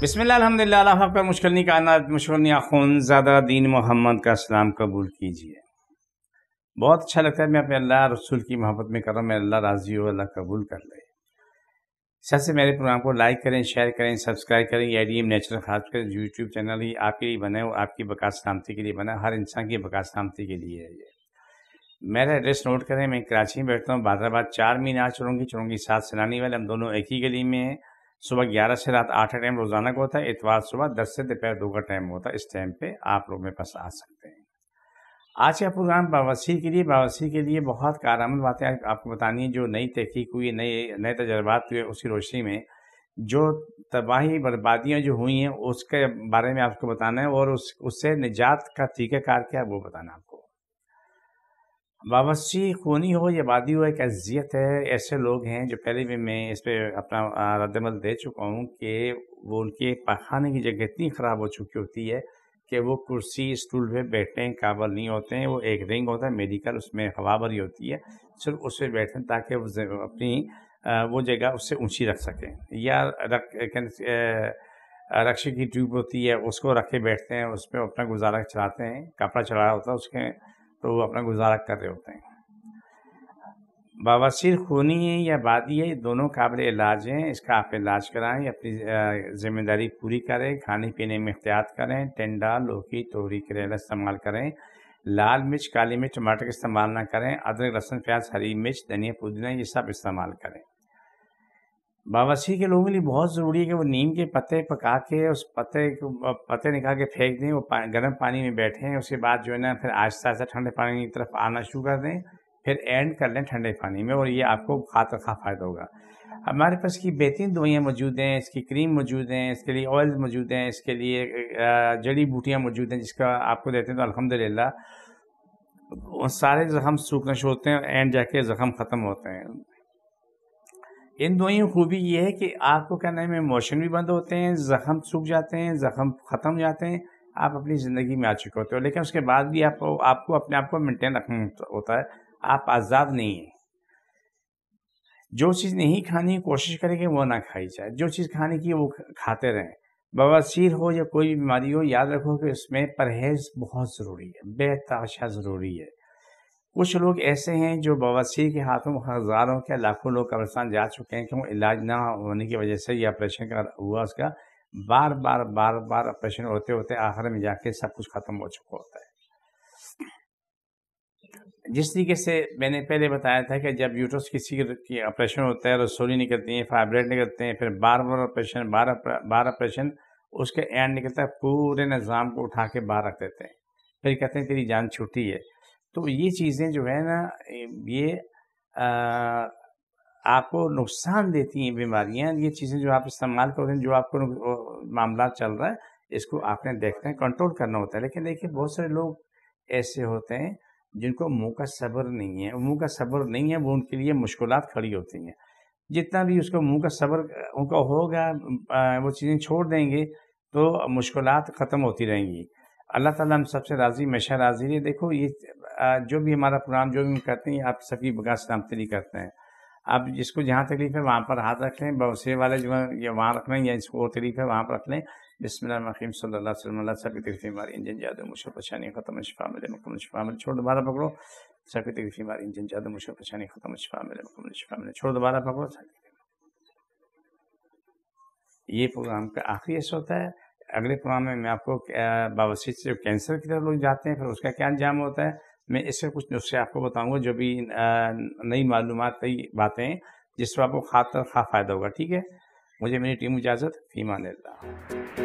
بسم اللہ الحمدللہ اللہ اکبر مشکل نہیں کائنات مشکل نہیں خون زیادہ دین محمد کا اسلام قبول کیجیے۔ بہت اچھا لگتا ہے، میں اپنے اللہ رسول کی محبت میں کر رہا ہوں، میں اللہ راضی ہو، اللہ قبول کر لے۔ سب سے میرے پروگرام کو لائک کریں، شیئر کریں، سبسکرائب کریں۔ یہ IDM نیچرل خاص کر یوٹیوب چینل ہی آپ کے لیے بنا ہے، وہ آپ کی بقا سلامتی کے لیے بنا ہے، ہر انسان کی بقا سلامتی کے لیے ہے یہ۔ میرا ایڈریس نوٹ کریں، میں کراچی میں بیٹھتا ہوں، بادرآباد 4 مینار چرونگی 7 سنانی والے، ہم دونوں ایک ہی گلی میں ہیں۔ صبح 11 سے رات 8 کا ٹائم روزانہ کا ہوتا ہے، اتوار صبح 10 سے دوپہر 2 کا ٹائم ہوتا ہے۔ اس ٹائم پہ آپ لوگ میرے پاس آ سکتے ہیں۔ آج کا پروگرام بواسیر کے لیے بہت کارآمد باتیں آپ کو بتانی ہیں، جو نئی تحقیق ہوئی، نئے تجربات ہوئے، اسی روشنی میں جو تباہی بربادیاں جو ہوئی ہیں اس کے بارے میں آپ کو بتانا ہے، اور اس سے نجات کا طریقہ کار کیا ہے وہ بتانا آپ کو۔ باورچی خونی ہو یا بادی ہو، ایک اذیت ہے۔ ایسے لوگ ہیں جو پہلے بھی میں اس پہ اپنا رد عمل دے چکا ہوں کہ وہ ان کے پاخانے کی جگہ اتنی خراب ہو چکی ہوتی ہے کہ وہ کرسی اسٹول پہ بیٹھنے قابل نہیں ہوتے ہیں۔ وہ ایک رنگ ہوتا ہے میڈیکل، اس میں ہوا بھری ہوتی ہے، صرف اس پہ بیٹھتے ہیں تاکہ وہ اپنی وہ جگہ اس سے اونچی رکھ سکیں، یا رکشے کی ٹیوب ہوتی ہے اس کو رکھ کے بیٹھتے ہیں، اس پہ اپنا گزارا چلاتے ہیں، کپڑا چڑھا ہوتا ہے اس کے، تو وہ اپنا گزارا کر رہے ہوتے ہیں۔ بواسیر خونی ہے یا بادی ہے، یہ دونوں قابل علاج ہیں، اس کا آپ علاج کرائیں، اپنی ذمہ داری پوری کریں، کھانے پینے میں احتیاط کریں، ٹنڈا، لوکی، توری، کریلا استعمال کریں، لال مرچ، کالی مرچ، ٹماٹر کا استعمال نہ کریں، ادرک، لہسن، پیاز، ہری مرچ، دھنیا، پودینہ، یہ سب استعمال کریں۔ بواسیر کے لوگوں کے لیے بہت ضروری ہے کہ وہ نیم کے پتے پکا کے اس پتے نکال کے پھینک دیں، وہ گرم پانی میں بیٹھیں، اس کے بعد جو ہے نا پھر آہستہ آہستہ ٹھنڈے پانی کی طرف آنا شروع کر دیں، پھر اینڈ کر لیں ٹھنڈے پانی میں، اور یہ آپ کو خاطر خواہ فائدہ ہوگا۔ ہمارے پاس کی بہترین دوائیاں موجود ہیں، اس کی کریم موجود ہیں، اس کے لیے آئل موجود ہیں، اس کے لیے جڑی بوٹیاں موجود ہیں، جس کا آپ کو دیتے ہیں تو الحمدللہ وہ سارے زخم سوکھنا شروع ہوتے ہیں، اینڈ جا کے زخم ختم ہوتے ہیں۔ ان دوائیوں کی خوبی یہ ہے کہ آپ کو کیا نام ہے موشن بھی بند ہوتے ہیں، زخم سوکھ جاتے ہیں، زخم ختم ہو جاتے ہیں، آپ اپنی زندگی میں آ چکے ہوتے ہو، لیکن اس کے بعد بھی آپ کو اپنے آپ کو مینٹین رکھنا ہوتا ہے، آپ آزاد نہیں ہیں۔ جو چیز نہیں کھانی کوشش کریں کہ وہ نہ کھائی جائے، جو چیز کھانے کی وہ کھاتے رہیں۔ بواسیر ہو یا کوئی بھی بیماری ہو، یاد رکھو کہ اس میں پرہیز بہت ضروری ہے، بے تحاشا ضروری ہے۔ کچھ لوگ ایسے ہیں جو بواسیر کے ہاتھوں ہزاروں کے لاکھوں لوگ قبرستان جا چکے ہیں کہ وہ علاج نہ ہونے کی وجہ سے، یہ آپریشن ہوا اس کا بار بار آپریشن ہوتے ہوتے آخر میں جا کے سب کچھ ختم ہو چکا ہوتا ہے۔ جس طریقے سے میں نے پہلے بتایا تھا کہ جب یوٹرس کسی کی آپریشن ہوتا ہے، رسولی نکلتی ہیں، فائبرائڈ نکلتے ہیں، پھر بار آپریشن، اس کے اینڈ نکلتا ہے، پورے نظام کو اٹھا کے باہر رکھ دیتے ہیں، پھر کہتے ہیں تیری جان چھوٹی ہے۔ تو یہ چیزیں جو ہے نا، یہ آپ کو نقصان دیتی ہیں بیماریاں، یہ چیزیں جو آپ استعمال کرتے ہیں، جو آپ کو معاملات چل رہا ہے، اس کو آپ نے دیکھنا ہے، کنٹرول کرنا ہوتا ہے۔ لیکن دیکھیے بہت سارے لوگ ایسے ہوتے ہیں جن کو منہ کا صبر نہیں ہے، منہ کا صبر نہیں ہے، وہ ان کے لیے مشکلات کھڑی ہوتی ہیں۔ جتنا بھی اس کو منہ کا صبر ان کو ہوگا، وہ چیزیں چھوڑ دیں گے تو مشکلات ختم ہوتی رہیں گی۔ اللہ تعالیٰ ہم سب سے راضی، ہمیشہ راضی رہے۔ دیکھو یہ جو بھی ہمارا پروگرام جو بھی ہم کرتے ہیں، آپ سب کی بقا سلامتی لیے کرتے ہیں۔ آپ جس کو جہاں تکلیف ہے وہاں پر ہاتھ رکھ لیں، بواسیر والے جو ہیں یا وہاں رکھ لیں، یا اس کو تکلیف ہے وہاں پر رکھ لیں۔ بسم اللہ الرحمن الرحیم، صلی اللہ علیہ وسلم، اللہ سب کی تکلیف بیماری انجن جادو مشکل پریشانی ختم، شفا ملے، مکمل شفا ملے۔ چھوڑ دوبارہ پکڑو، سب کی تکلیف بیماری انجن جادو مشکل پریشانی ختم، شفا ملے، مکمل شفا ملے۔ چھوڑ دوبارہ پکڑو۔ یہ پروگرام کا آخری حصہ ہوتا ہے۔ اگلے پروگرام میں آپ کو بواسیر سے کینسر کی طرف لوگ جاتے ہیں، پھر اس کا کیا انجام ہوتا ہے، میں اس سے کچھ نسخے آپ کو بتاؤں گا، جو بھی نئی معلومات، نئی باتیں جس سے آپ کو خاطر خواہ فائدہ ہوگا۔ ٹھیک ہے، مجھے میری ٹیم اجازت، فی امان اللہ۔